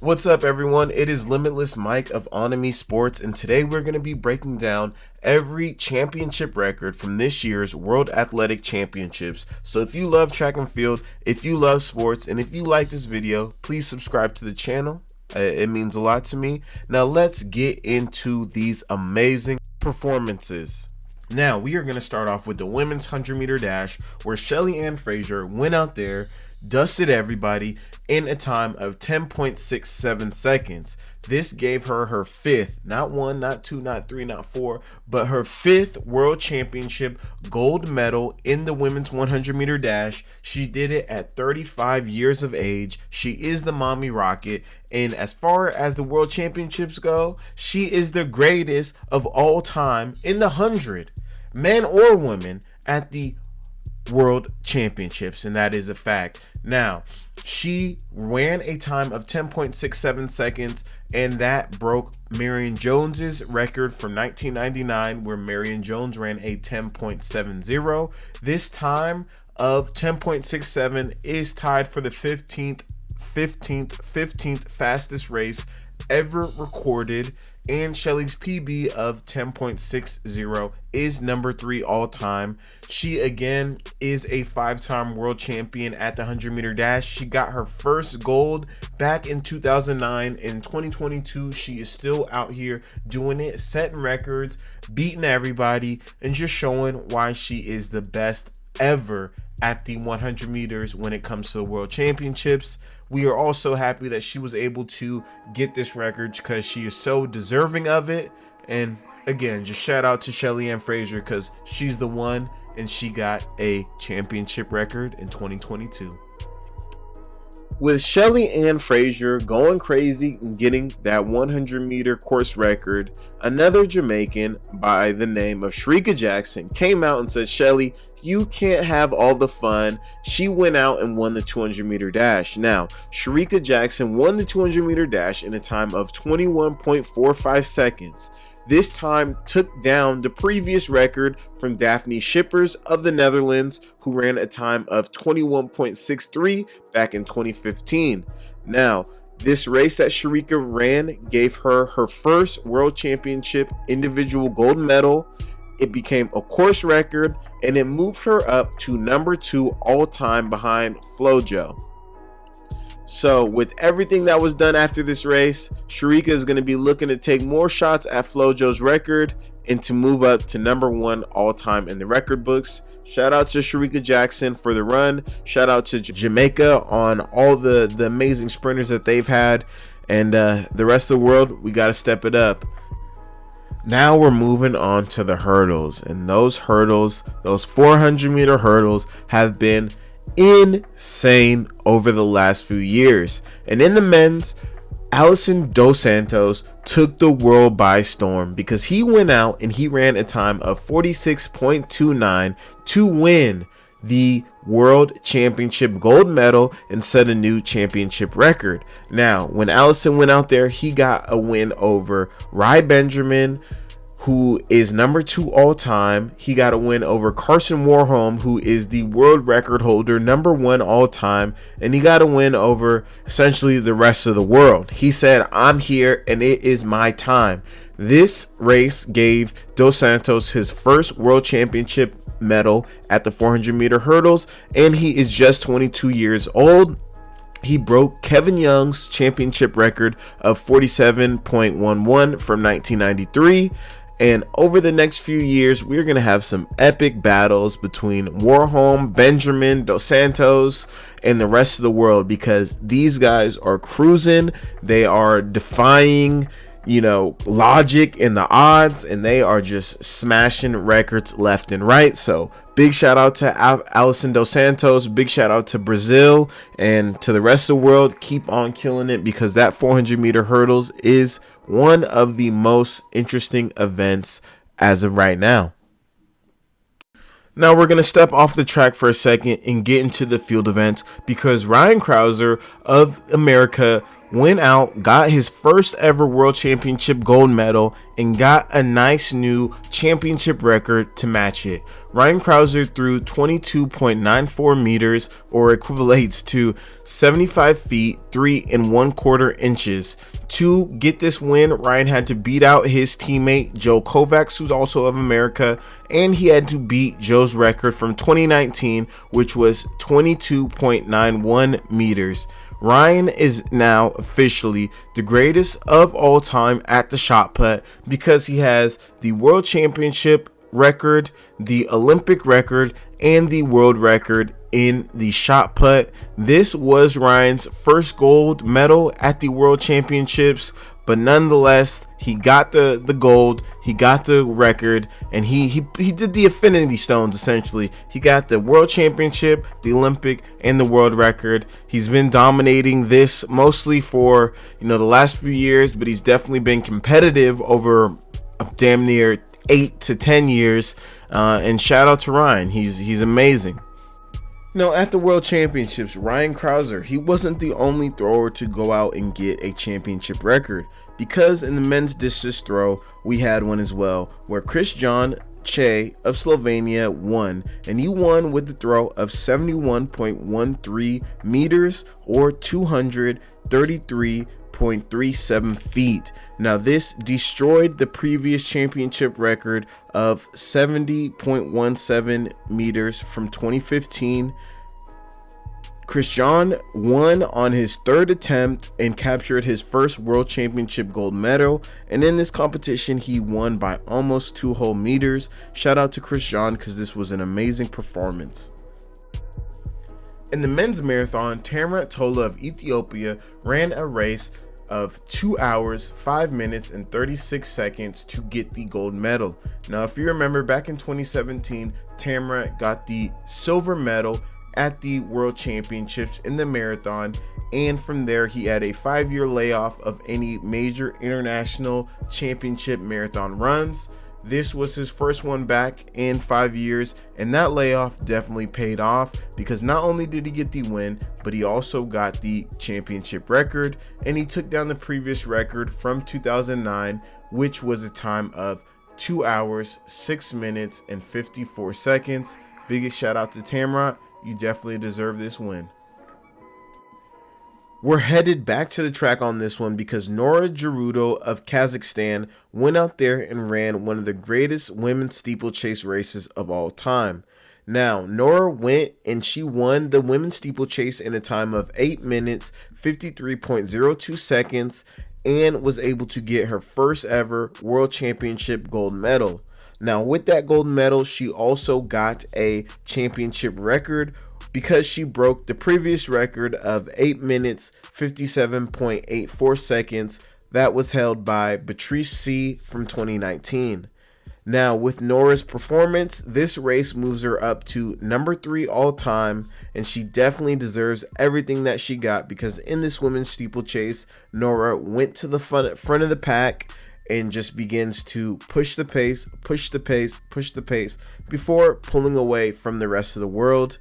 What's up, everyone? It is Limitless Mike of Onimisport, and today we're going to be breaking down every championship record from this year's World Athletic Championships. So if you love track and field, if you love sports, and if you like this video, please subscribe to the channel. It means a lot to me. Now let's get into these amazing performances. Now we are going to start off with the women's 100-meter dash, where Shelly-Ann Fraser went out there, dusted everybody in a time of 10.67 seconds. This gave her her fifth, not one, not two, not three, not four, but her fifth world championship gold medal in the women's 100-meter dash. She did it at 35 years of age. She is the mommy rocket, and as far as the world championships go, she is the greatest of all time in the 100, men or women, at the World Championships, and that is a fact. Now, she ran a time of 10.67 seconds, and that broke Marion Jones's record from 1999, where Marion Jones ran a 10.70. This time of 10.67 is tied for the 15th fastest race ever recorded, and Shelly's PB of 10.60 is number 3 all time. She again is a 5-time world champion at the 100-meter dash. She got her first gold back in 2009. In 2022, she is still out here doing it, setting records, beating everybody, and just showing why she is the best ever at the 100 meters when it comes to the world championships. We are also happy that she was able to get this record because she is so deserving of it. And again, just shout out to Shelly-Ann Fraser because she's the one, and she got a championship record in 2022. With Shelly-Ann Fraser going crazy and getting that 100-meter course record, another Jamaican by the name of Shericka Jackson came out and said, "Shelly, you can't have all the fun." She went out and won the 200-meter dash. Now, Shericka Jackson won the 200-meter dash in a time of 21.45 seconds. This time took down the previous record from Daphne Schippers of the Netherlands, who ran a time of 21.63 back in 2015. Now, this race that Shericka ran gave her her first World Championship individual gold medal. It became a course record, and it moved her up to number 2 all time behind Flojo. So with everything that was done after this race, Shericka is going to be looking to take more shots at Flojo's record and to move up to number 1 all time in the record books. Shout out to Shericka Jackson for the run. Shout out to Jamaica on all the amazing sprinters that they've had. And the rest of the world, we got to step it up. Now we're moving on to the hurdles. And those hurdles, those 400-meter hurdles, have been insane over the last few years. And in the men's, Alisson dos Santos took the world by storm because he went out and he ran a time of 46.29 to win the world championship gold medal and set a new championship record. Now, when Alisson went out there, he got a win over Rai Benjamin, who is number 2 all time. He got a win over Carson Warholm, who is the world record holder, number 1 all time, and he got a win over essentially the rest of the world. He said, "I'm here and it is my time." This race gave Dos Santos his first world championship medal at the 400-meter hurdles, and he is just 22 years old. He broke Kevin Young's championship record of 47.11 from 1993. And over the next few years, we're going to have some epic battles between Warholm, Benjamin, Dos Santos, and the rest of the world, because these guys are cruising. They are defying, logic and the odds, and they are just smashing records left and right. So big shout out to Alisson dos Santos. Big shout out to Brazil and to the rest of the world. Keep on killing it, because that 400-meter hurdles is one of the most interesting events as of right now. Now we're going to step off the track for a second and get into the field events, because Ryan Krauser of America went out, got his first ever world championship gold medal, and got a nice new championship record to match it. Ryan Crouser threw 22.94 meters, or equivalates to 75 feet 3 1/4 inches. To get this win, Ryan had to beat out his teammate Joe Kovacs, who's also of America, and he had to beat Joe's record from 2019, which was 22.91 meters. Ryan is now officially the greatest of all time at the shot put because he has the world championship record, the Olympic record, and the world record in the shot put. This was Ryan's first gold medal at the world championships, but nonetheless, he got the gold, he got the record, and he did the Infinity Stones essentially. He got the world championship, the Olympic, and the world record. He's been dominating this mostly for the last few years, but he's definitely been competitive over damn near 8 to 10 years. And shout out to Ryan. He's amazing. Now, at the World Championships, Ryan Crouser, he wasn't the only thrower to go out and get a championship record, because in the men's discus throw, we had one as well, where Christian Che of Slovenia won, and he won with the throw of 71.13 meters, or 233.37 feet. Now, this destroyed the previous championship record of 70.17 meters from 2015. Christian won on his third attempt and captured his first world championship gold medal, and in this competition he won by almost 2 whole meters. Shout out to Christian because this was an amazing performance. In the men's marathon, Tamrat Tola of Ethiopia ran a race of 2 hours, 5 minutes, and 36 seconds to get the gold medal. Now, if you remember, back in 2017, Tamrat got the silver medal at the World Championships in the marathon, and from there he had a 5-year layoff of any major international championship marathon runs. This was his first one back in 5 years, and that layoff definitely paid off because not only did he get the win, but he also got the championship record, and he took down the previous record from 2009, which was a time of 2 hours, 6 minutes, and 54 seconds. Biggest shout out to Tamrat. You definitely deserve this win. We're headed back to the track on this one because Nora Gerudo of Kazakhstan went out there and ran one of the greatest women's steeplechase races of all time. Now, Nora went and she won the women's steeplechase in a time of 8 minutes, 53.02 seconds, and was able to get her first ever world championship gold medal. Now, with that gold medal, she also got a championship record because she broke the previous record of 8 minutes, 57.84 seconds that was held by Patrice C. from 2019. Now, with Nora's performance, this race moves her up to number 3 all time, and she definitely deserves everything that she got because in this women's steeplechase, Nora went to the front of the pack and just begins to push the pace before pulling away from the rest of the world.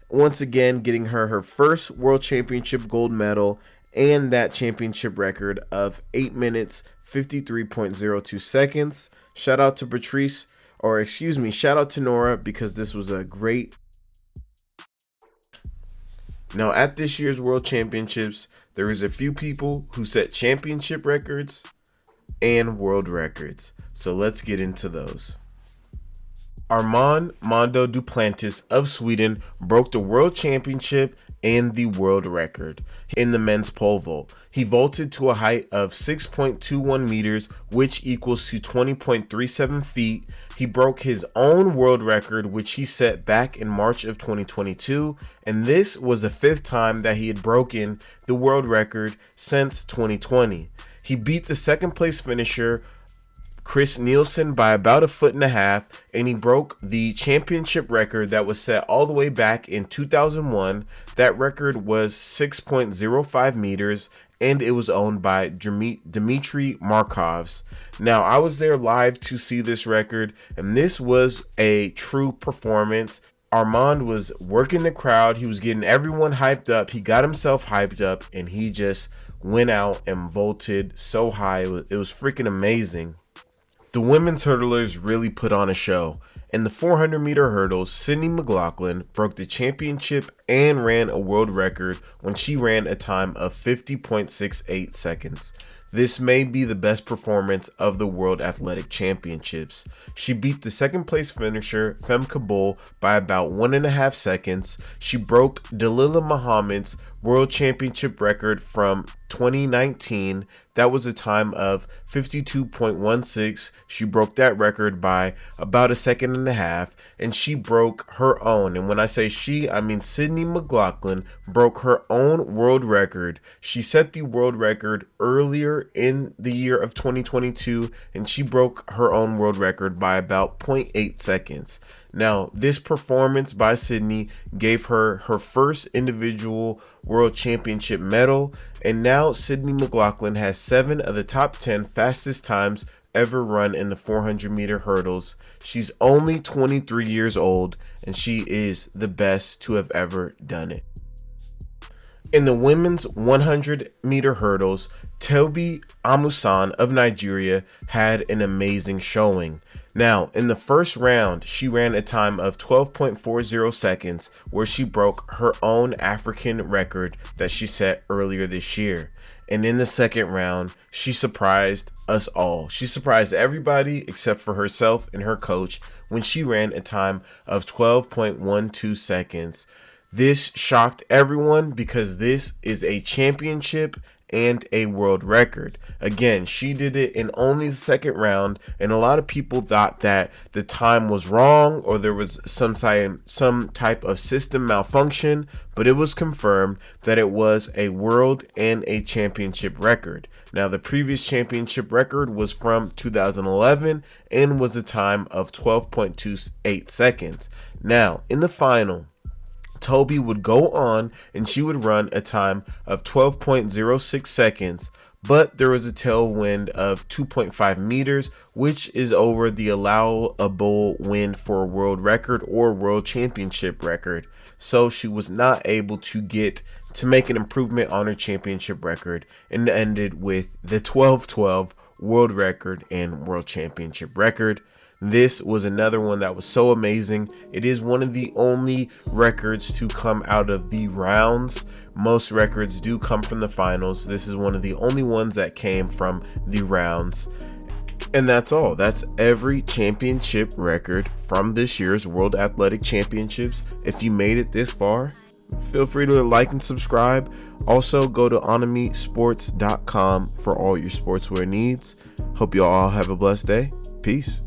Once again, getting her first world championship gold medal and that championship record of 8 minutes, 53.02 seconds. Shout out to shout out to Nora because this was a great. Now, at this year's World Championships, there is a few people who set championship records and world records. So let's get into those. Armand Mondo Duplantis of Sweden broke the world championship and the world record in the men's pole vault. He vaulted to a height of 6.21 meters, which equals to 20.37 feet. He broke his own world record, which he set back in March of 2022, and this was the 5th time that he had broken the world record since 2020. He beat the second place finisher Chris Nielsen by about 1.5 feet, and he broke the championship record that was set all the way back in 2001. That record was 6.05 meters, and it was owned by Dmitry Markovs. Now, I was there live to see this record, and this was a true performance. Armand was working the crowd. He was getting everyone hyped up. He got himself hyped up, and he just went out and vaulted so high. It was freaking amazing. The women's hurdlers really put on a show. In the 400-meter hurdles, Sydney McLaughlin broke the championship and ran a world record when she ran a time of 50.68 seconds. This may be the best performance of the World Athletic Championships. She beat the second place finisher, Femke Bol, by about 1.5 seconds. She broke Dalilah Muhammad's World Championship record from 2019. That was a time of 52.16. She broke that record by about 1.5 seconds, and she broke her own. And when I say she, I mean Sydney McLaughlin broke her own world record. She set the world record earlier in the year of 2022, and she broke her own world record by about 0.8 seconds. Now, this performance by Sydney gave her her first individual world championship medal, and now Sydney McLaughlin has 7 of the top 10 fastest times ever run in the 400-meter hurdles. She's only 23 years old, and she is the best to have ever done it. In the women's 100-meter hurdles, Tobi Amusan of Nigeria had an amazing showing. Now, in the first round, she ran a time of 12.40 seconds, where she broke her own African record that she set earlier this year. And in the second round, she surprised us all. She surprised everybody except for herself and her coach when she ran a time of 12.12 seconds. This shocked everyone because this is a championship and a world record. Again, she did it in only the second round, and a lot of people thought that the time was wrong or there was some type of system malfunction, but it was confirmed that it was a world and a championship record. Now, the previous championship record was from 2011 and was a time of 12.28 seconds. Now, in the final, Tobi would go on and she would run a time of 12.06 seconds, but there was a tailwind of 2.5 meters, which is over the allowable wind for a world record or world championship record. So she was not able to make an improvement on her championship record, and ended with the 12:12 world record and world championship record. This was another one that was so amazing. It is one of the only records to come out of the rounds. Most records do come from the finals. This is one of the only ones that came from the rounds. And that's all. That's every championship record from this year's World Athletic Championships. If you made it this far, feel free to like and subscribe. Also, go to onimisports.com for all your sportswear needs. Hope you all have a blessed day. Peace.